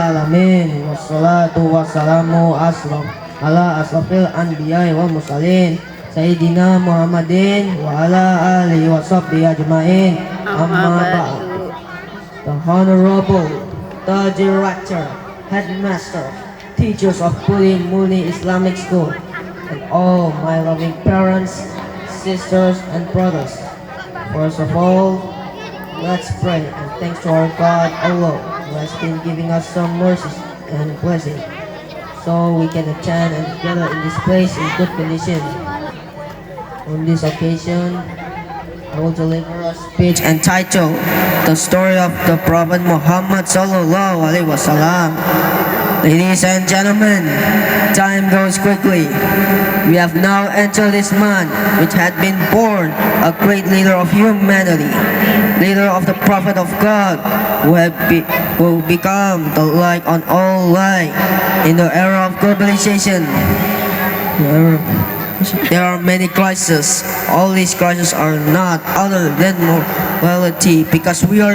alamin. Wassalatu wassalamu ala asrafil anbiya wal mursalin Sayyidina Muhammadin wa ala alihi wa sahbihi ajma'in. Amma ba'd. The Honorable, the Director, Headmaster, teachers of Puri Muni Islamic School, and all my loving parents, sisters, and brothers. First of all, let's pray and thanks to our God Allah who has been giving us some mercies and blessing so we can attend and gather in this place in good condition. On this occasion, I will deliver a speech entitled The Story of the Prophet Muhammad Sallallahu Alaihi Wasallam. Ladies and gentlemen, time goes quickly. We have now entered this month which had been born a great leader of humanity, leader of the Prophet of God, who will become the light on all light in the era of globalization. There are many crises. All these crises are not other than morality, because we are